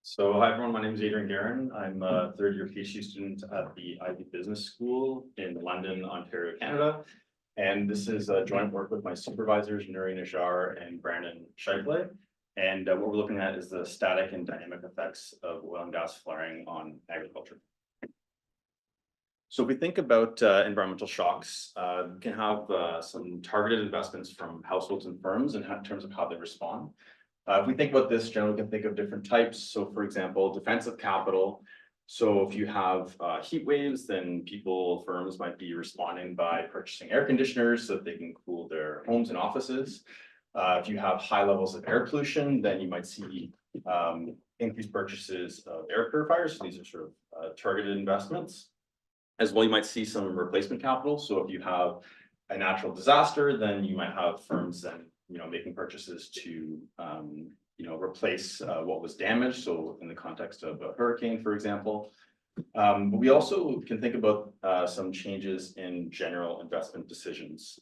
Hi everyone, my name is Adrian Guerin. I'm a third year PhD student at the Ivy Business School in London, Ontario, Canada. And this is a joint work with my supervisors, Nuri Najjar and Brandon Scheifele. And what we're looking at is the static and dynamic effects of oil and gas flaring on agriculture. So if we think about environmental shocks, we can have some targeted investments from households and firms in terms of how they respond. If we think about this, generally we can think of different types. So for example, defensive capital. So if you have heat waves, then firms might be responding by purchasing air conditioners so that they can cool their homes and offices. If you have high levels of air pollution, then you might see increased purchases of air purifiers. So these are sort of targeted investments. As well, you might see some replacement capital. So if you have a natural disaster, then you might have firms then making purchases to replace what was damaged. So in the context of a hurricane, for example. But we also can think about some changes in general investment decisions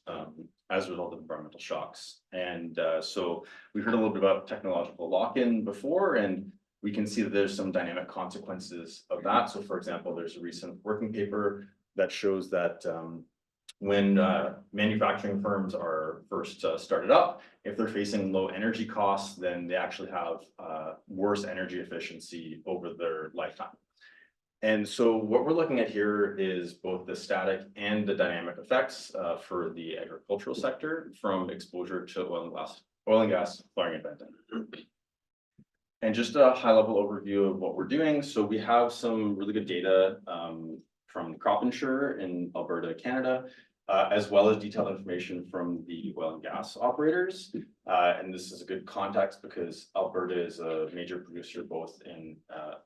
as a result of environmental shocks. And so we heard a little bit about technological lock-in before, and we can see that there's some dynamic consequences of that. So for example, there's a recent working paper that shows that when manufacturing firms are first started up, if they're facing low energy costs, then they actually have worse energy efficiency over their lifetime. And so what we're looking at here is both the static and the dynamic effects for the agricultural sector from exposure to oil and gas flaring and venting. And just a high-level overview of what we're doing. So we have some really good data from Crop Insurer in Alberta, Canada, as well as detailed information from the oil and gas operators. And this is a good context because Alberta is a major producer both in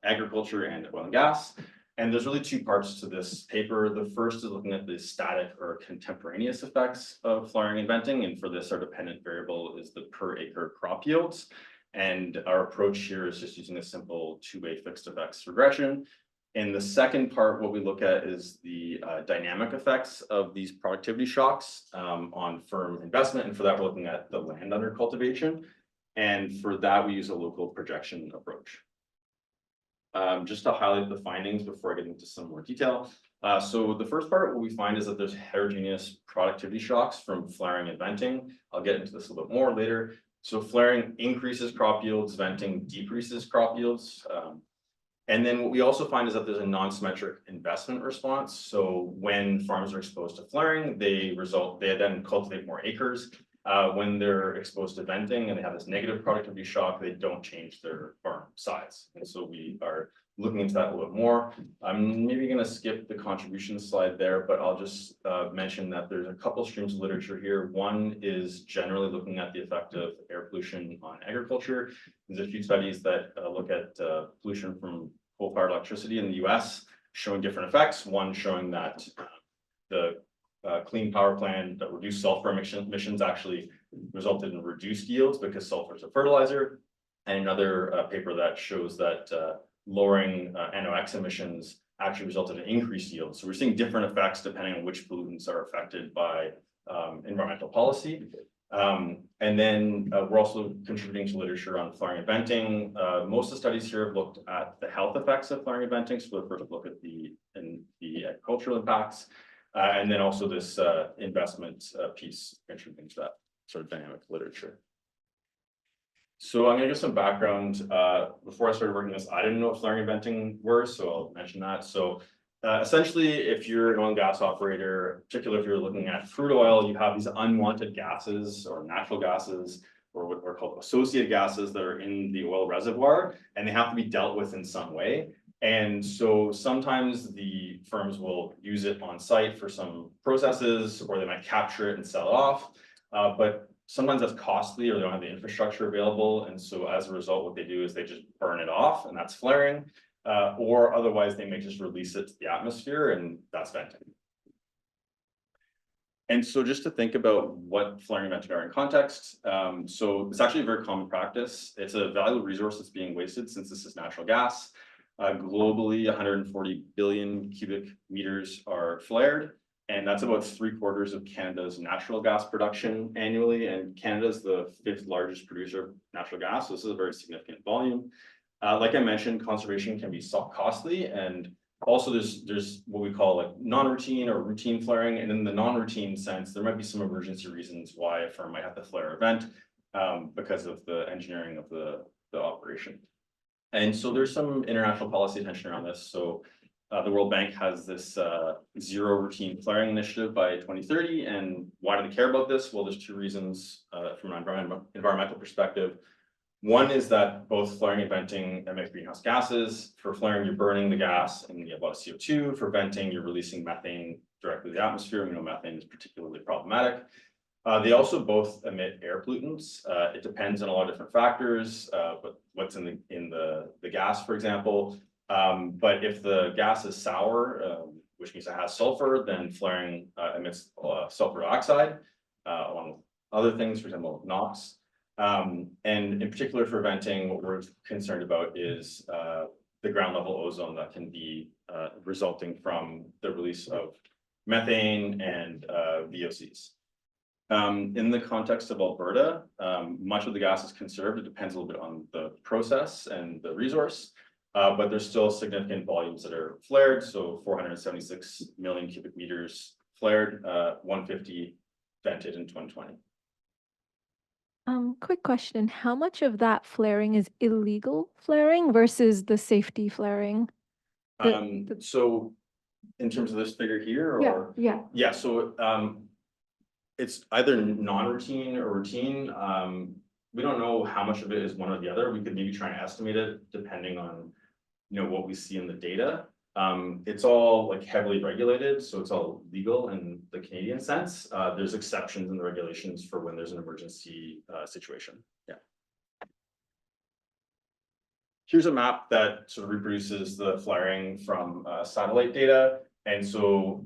agriculture and oil and gas. And there's really two parts to this paper. The first is looking at the static or contemporaneous effects of flaring and venting. And for this, our dependent variable is the per acre crop yields. And our approach here is just using a simple two-way fixed effects regression. In the second part, what we look at is the dynamic effects of these productivity shocks on firm investment. And for that, we're looking at the land under cultivation. And for that, we use a local projection approach. Just to highlight the findings before I get into some more detail. So the first part, what we find is that there's heterogeneous productivity shocks from flaring and venting. I'll get into this a little bit more later. So flaring increases crop yields, venting decreases crop yields. And then what we also find is that there's a non-symmetric investment response. So when farms are exposed to flaring, they then cultivate more acres. When they're exposed to venting and they have this negative productivity shock, they don't change their farm size. And so we are looking into that a little bit more. I'm maybe going to skip the contribution slide there, but I'll just mention that there's a couple streams of literature here. One is generally looking at the effect of air pollution on agriculture. There's a few studies that look at pollution from coal-fired electricity in the US showing different effects. One showing that the clean power plant that reduced sulfur emissions actually resulted in reduced yields because sulfur is a fertilizer. And another paper that shows that lowering NOx emissions actually resulted in increased yields. So we're seeing different effects depending on which pollutants are affected by environmental policy. And then we're also contributing to literature on flaring and venting. Most of the studies here have looked at the health effects of flaring and venting. So we'll first look at the agricultural impacts. And then also this investment piece contributing to that sort of dynamic literature. So I'm going to give some background. Before I started working on this, I didn't know what flaring and venting were, so I'll mention that. So essentially, if you're an oil and gas operator, particularly if you're looking at crude oil, you have these unwanted gases or natural gases, or what are called associated gases that are in the oil reservoir, and they have to be dealt with in some way. And so sometimes the firms will use it on site for some processes, or they might capture it and sell it off. But sometimes that's costly, or they don't have the infrastructure available. And so as a result, what they do is they just burn it off, and that's flaring. Or otherwise, they may just release it to the atmosphere, and that's venting. And so just to think about what flaring and venting are in context, so it's actually a very common practice. It's a valuable resource that's being wasted since this is natural gas. Globally, 140 billion cubic meters are flared, and that's about 3/4 of Canada's natural gas production annually. And Canada is the 5th largest producer of natural gas, so this is a very significant volume. Like I mentioned, conservation can be costly, and also there's what we call like non-routine or routine flaring, and in the non-routine sense, there might be some emergency reasons why a firm might have to flare a vent because of the engineering of the operation. And so there's some international policy attention around this. So the World Bank has this zero routine flaring initiative by 2030. And why do they care about this? Well, there's two reasons from an environmental perspective. One is that both flaring and venting emit greenhouse gases. For flaring, you're burning the gas and you have a lot of CO2. For venting, you're releasing methane directly to the atmosphere. We know methane is particularly problematic. They also both emit air pollutants. It depends on a lot of different factors, but what's in the gas, for example. But if the gas is sour, which means it has sulfur, then flaring emits sulfur dioxide, along with other things, for example, NOx. And in particular for venting, what we're concerned about is the ground level ozone that can be resulting from the release of methane and VOCs. In the context of Alberta, much of the gas is conserved. It depends a little bit on the process and the resource, but there's still significant volumes that are flared. So 476 million cubic meters flared, 150 vented in 2020. Quick question. How much of that flaring is illegal flaring versus the safety flaring? So in terms of this figure here, or yeah, so it's either non-routine or routine. We don't know how much of it is one or the other. We could maybe try and estimate it depending on, what we see in the data. It's all like heavily regulated, so it's all legal in the Canadian sense. There's exceptions in the regulations for when there's an emergency situation. Yeah. Here's a map that sort of reproduces the flaring from satellite data. And so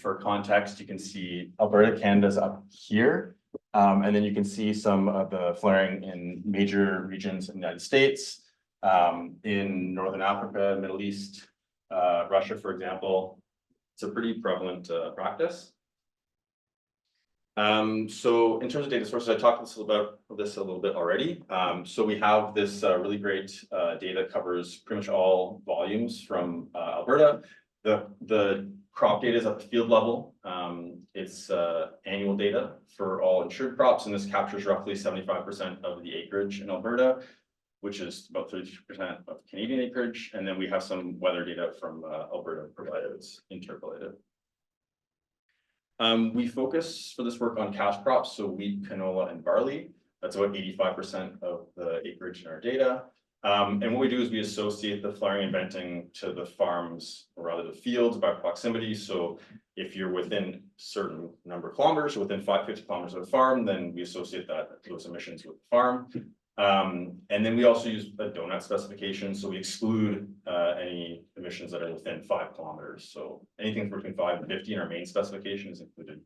for context, you can see Alberta, Canada's up here. And then you can see some of the flaring in major regions in the United States, in Northern Africa, Middle East, Russia, for example. It's a pretty prevalent practice. So in terms of data sources, I talked about this a little bit already. So we have this really great data covers pretty much all volumes from Alberta. The crop data is at the field level. It's annual data for all insured crops, and this captures roughly 75% of the acreage in Alberta, which is about 32% of Canadian acreage. And then we have some weather data from Alberta provided. It's interpolated. We focus for this work on cash crops, so wheat, canola, and barley. That's about 85% of the acreage in our data. And what we do is we associate the flaring and venting to the farms, or rather the fields, by proximity. So if you're within a certain number of kilometers, or within 50 kilometers of the farm, then we associate those emissions with the farm. And then we also use a donut specification, so we exclude any emissions that are within 5 kilometers. So anything between 5 and 50 in our main specification is included.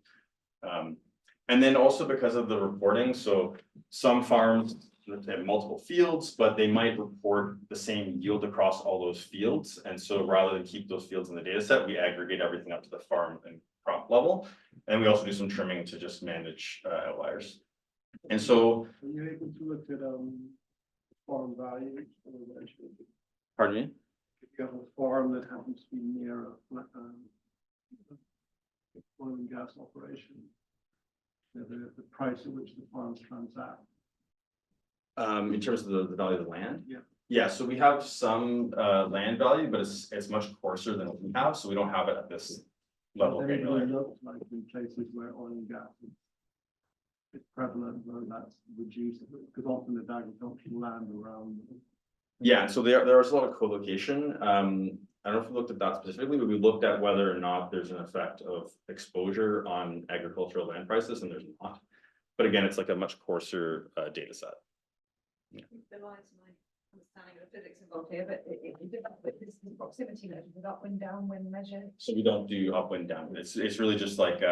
And then also because of the reporting, so some farms have multiple fields, but they might report the same yield across all those fields. And so rather than keep those fields in the data set, we aggregate everything up to the farm and crop level. And we also do some trimming to just manage outliers. And so, are you able to look at farm values? pardon me? If you have a farm that happens to be near a oil and gas operation, the price at which the farms transact. In terms of the value of the land? Yeah. Yeah, so we have some land value, but it's much coarser than what we have, so we don't have it at this level of granularity. Looks like in places where oil and gas is prevalent, where that's reduced, because often it's agricultural land around. Yeah, so there is a lot of co-location. I don't know if we looked at that specifically, but we looked at whether or not there's an effect of exposure on agricultural land prices, and there's not. But again, it's like a much coarser data set. Yeah. Belies my understanding of the physics involved here, but it developed with this proximity measure with upwind, downwind measure. So we don't do upwind, downwind. It's really just like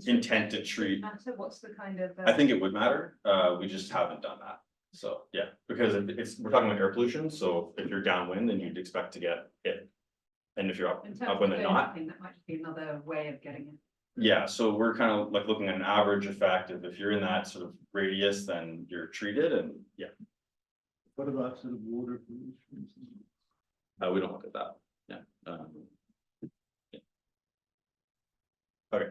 intent to treat. Matter? What's the kind of? I think it would matter. We just haven't done that. So yeah, because we're talking about air pollution. So if you're downwind, then you'd expect to get hit, and if you're upwind, then not. That might be another way of getting it. Yeah, so we're kind of like looking at an average effect. If you're in that sort of radius, then you're treated, and yeah. What about sort of water pollution? We don't look at that, yeah. Yeah. Okay,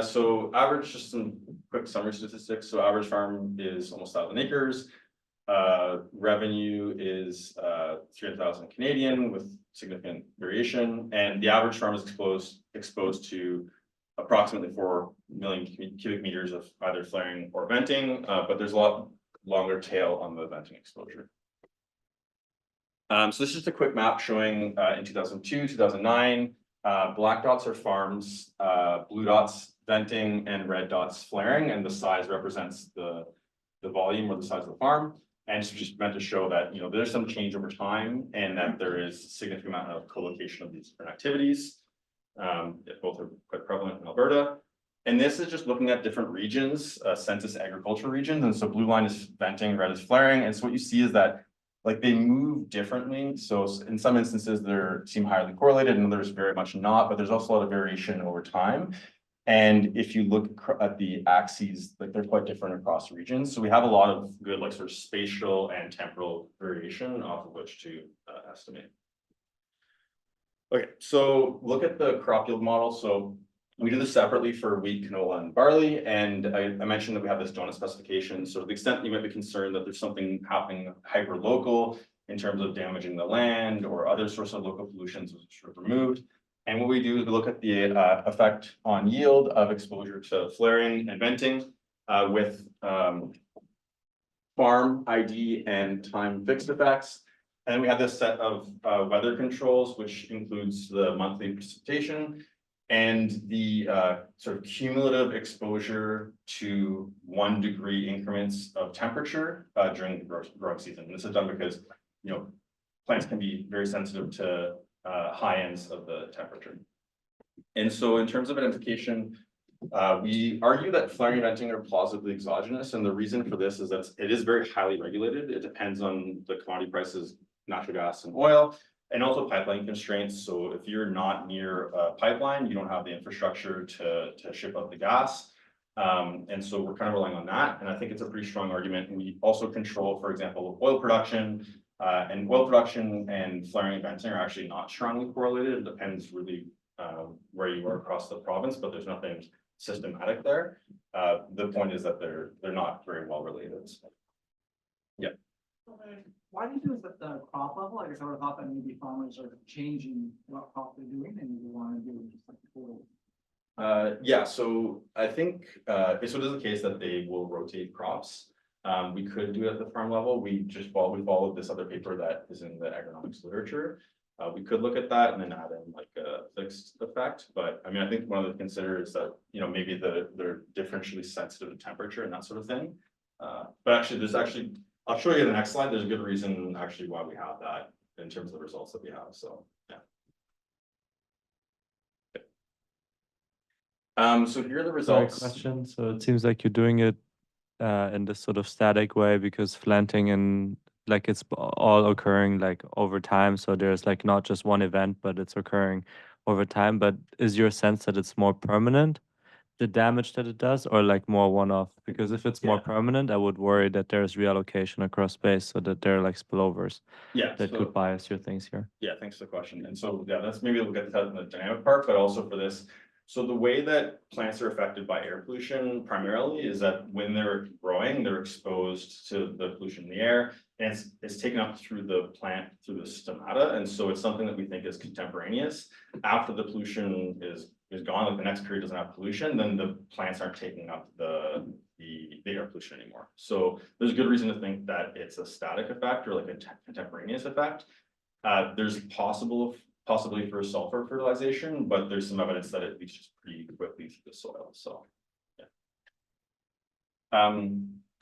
so average, just some quick summary statistics. So average farm is almost 1,000 acres. Revenue is 300,000 Canadian with significant variation, and the average farm is exposed to approximately 4 million cubic meters of either flaring or venting, but there's a lot longer tail on the venting exposure. So this is just a quick map showing in 2002, 2009, black dots are farms, blue dots venting, and red dots flaring, and the size represents the volume or the size of the farm. And it's just meant to show that, you know, there's some change over time and that there is a significant amount of co-location of these different activities. Both are quite prevalent in Alberta. And this is just looking at different regions, census agriculture regions. And so blue line is venting, red is flaring. And so what you see is that like they move differently. So in some instances, they seem highly correlated and others very much not, but there's also a lot of variation over time. And if you look at the axes, like they're quite different across regions. So we have a lot of good like sort of spatial and temporal variation off of which to estimate. Okay, so look at the crop yield model. So we do this separately for wheat, canola, and barley. And I mentioned that we have this donut specification. So to the extent that you might be concerned that there's something happening hyper local in terms of damaging the land or other sorts of local pollutions which are removed. And what we do is we look at the effect on yield of exposure to flaring and venting with farm ID and time fixed effects. And we have this set of weather controls, which includes the monthly precipitation and the sort of cumulative exposure to 1 degree increments of temperature during the growing season. And this is done because, you know, plants can be very sensitive to high ends of the temperature. And so in terms of identification, we argue that flaring and venting are plausibly exogenous. And the reason for this is that it is very highly regulated. It depends on the commodity prices, natural gas and oil, and also pipeline constraints. So if you're not near a pipeline, you don't have the infrastructure to ship out the gas. And so we're kind of relying on that. And I think it's a pretty strong argument. And we also control, for example, oil production. And oil production and flaring and venting are actually not strongly correlated. It depends really where you are across the province, but there's nothing systematic there. The point is that they're not very well related. So. Yeah. Why do you do this at the crop level? I guess I would have thought that maybe farmers are changing what crop they're doing and they want to do just like total. Yeah, so I think so it is the case that they will rotate crops. We could do it at the farm level. We followed this other paper that is in the agronomics literature. We could look at that and then add in like a fixed effect. But I mean, I think one of the considerations is that, you know, maybe they're differentially sensitive to temperature and that sort of thing. But actually, I'll show you in the next slide. There's a good reason actually why we have that in terms of the results that we have. So yeah. So here are the results. Question. So it seems like you're doing it in this sort of static way because planting and like it's all occurring like over time. So there's like not just one event, but it's occurring over time. But is your sense that it's more permanent, the damage that it does, or like more one-off? Because if it's more permanent, I would worry that there's reallocation across space so that there are like spillovers that could bias your things here. Yeah, thanks for the question. And so, yeah, that's maybe we'll get to that in the dynamic part, but also for this. So the way that plants are affected by air pollution primarily is that when they're growing, they're exposed to the pollution in the air, and it's taken up through the plant, through the stomata. And so it's something that we think is contemporaneous. After the pollution is gone, like the next period doesn't have pollution, then the plants aren't taking up the air pollution anymore. So there's good reason to think that it's a static effect or like a contemporaneous effect. There's possibly for sulfur fertilization, but there's some evidence that it leaches pretty quickly through the soil. So yeah.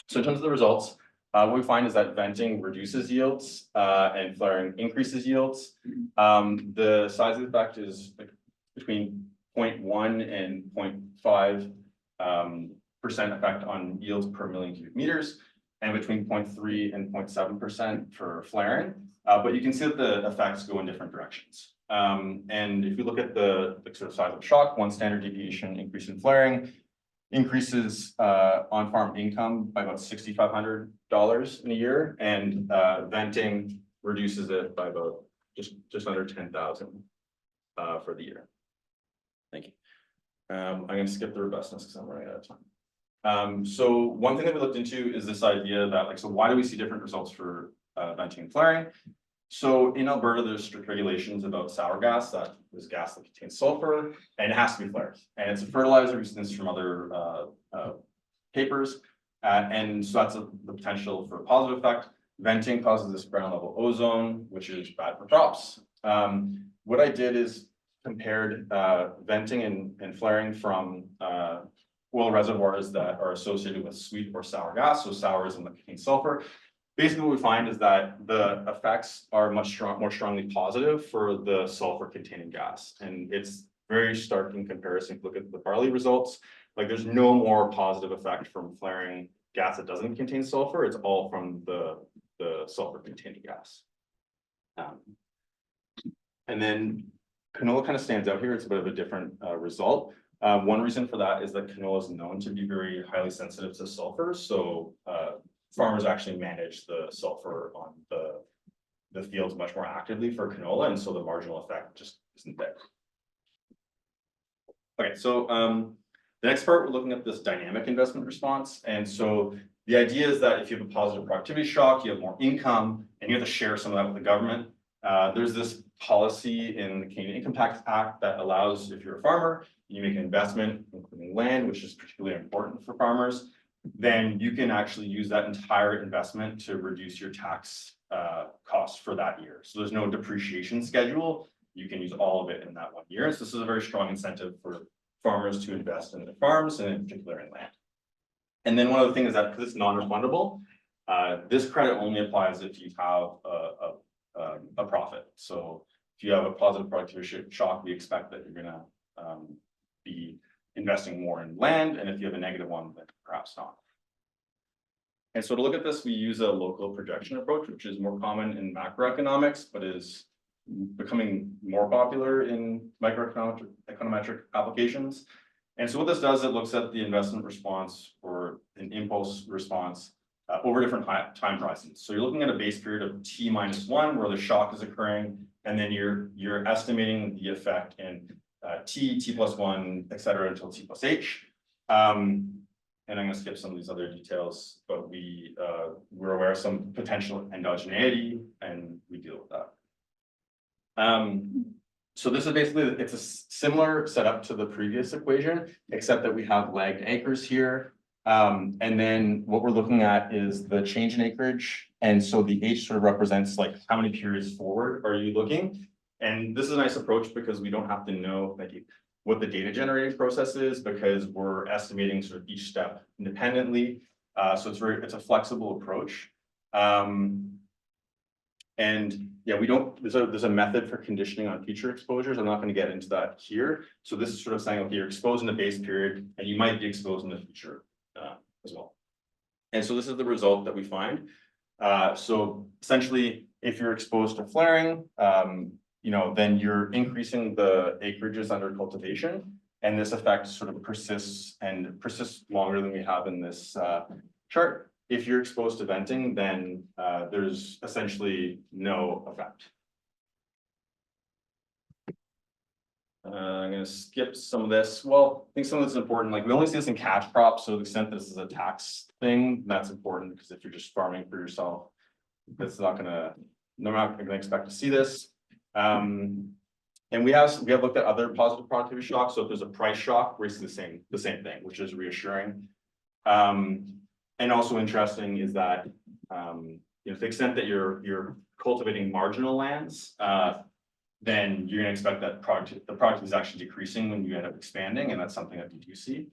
So in terms of the results, what we find is that venting reduces yields and flaring increases yields. The size of the effect is between 0.1 and 0.5% effect on yields per million cubic meters, and between 0.3 and 0.7% for flaring. But you can see that the effects go in different directions. And if you look at the sort of size of shock, 1 standard deviation increase in flaring, increases on-farm income by about $6,500 in a year, and venting reduces it by about just under 10,000 for the year. Thank you. I'm going to skip the robustness because I'm running out of time. So one thing that we looked into is this idea that, like, so why do we see different results for venting and flaring? So in Alberta, there's strict regulations about sour gas. That is gas that contains sulfur, and it has to be flared. And it's a fertilizer. We've seen this from other papers. And so that's the potential for a positive effect. Venting causes this ground level ozone, which is bad for crops. What I did is compared venting and flaring from oil reservoirs that are associated with sweet or sour gas. So sour is one that contains sulfur. Basically, what we find is that the effects are more strongly positive for the sulfur containing gas. And it's very stark in comparison. If you look at the barley results, like there's no more positive effect from flaring gas that doesn't contain sulfur. It's all from the sulfur containing gas. And then canola kind of stands out here. It's a bit of a different result. One reason for that is that canola is known to be very highly sensitive to sulfur. So farmers actually manage the sulfur on the fields much more actively for canola, and so the marginal effect just isn't there. Okay, so the next part, we're looking at this dynamic investment response. And so the idea is that if you have a positive productivity shock, you have more income, and you have to share some of that with the government. There's this policy in the Canadian Income Tax Act that allows, if you're a farmer, you make an investment, including land, which is particularly important for farmers, then you can actually use that entire investment to reduce your tax costs for that year. So there's no depreciation schedule. You can use all of it in that 1 year. So this is a very strong incentive for farmers to invest in their farms, and in particular in land. And then one other thing is that because it's non-refundable, this credit only applies if you have a profit. So if you have a positive productivity shock, we expect that you're going to be investing more in land, and if you have a negative one, then perhaps not. And so to look at this, we use a local projection approach, which is more common in macroeconomics, but is becoming more popular in microeconometric applications. And so what this does, it looks at the investment response or an impulse response over different time horizons. So you're looking at a base period of t-1, where the shock is occurring, and then you're estimating the effect in t+1, et cetera, until t+h. And I'm going to skip some of these other details, but we're aware of some potential endogeneity, and we deal with that. So this is basically, it's a similar setup to the previous equation, except that we have lagged acres here. And then what we're looking at is the change in acreage. And so the H sort of represents like how many periods forward are you looking? And this is a nice approach because we don't have to know what the data generating process is, because we're estimating sort of each step independently. So it's a flexible approach. And yeah, there's a method for conditioning on future exposures. I'm not going to get into that here. So this is sort of saying, okay, you're exposed in the base period, and you might be exposed in the future as well. And so this is the result that we find. So essentially, if you're exposed to flaring, then you're increasing the acreages under cultivation, and this effect sort of persists longer than we have in this chart. If you're exposed to venting, then there's essentially no effect. I'm going to skip some of this. Well, I think some of this is important. Like we only see this in cash crops, so to the extent that this is a tax thing, that's important, because if you're just farming for yourself, that's not going to. They're not going to expect to see this. And we have looked at other positive productivity shocks. So if there's a price shock, we're seeing the same thing, which is reassuring. And also interesting is that to the extent that you're cultivating marginal lands, then you're going to expect that the product is actually decreasing when you end up expanding, and that's something that we do see.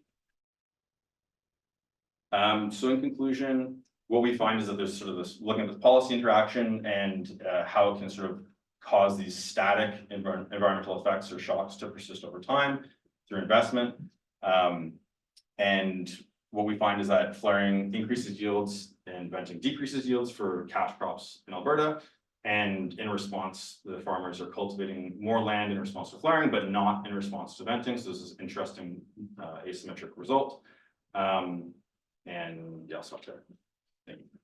So in conclusion, what we find is that there's sort of this looking at this policy interaction and how it can sort of cause these static environmental effects or shocks to persist over time through investment. And what we find is that flaring increases yields and venting decreases yields for cash crops in Alberta. And in response, the farmers are cultivating more land in response to flaring, but not in response to venting. So this is an interesting asymmetric result. And yeah, I'll stop there. Thank you.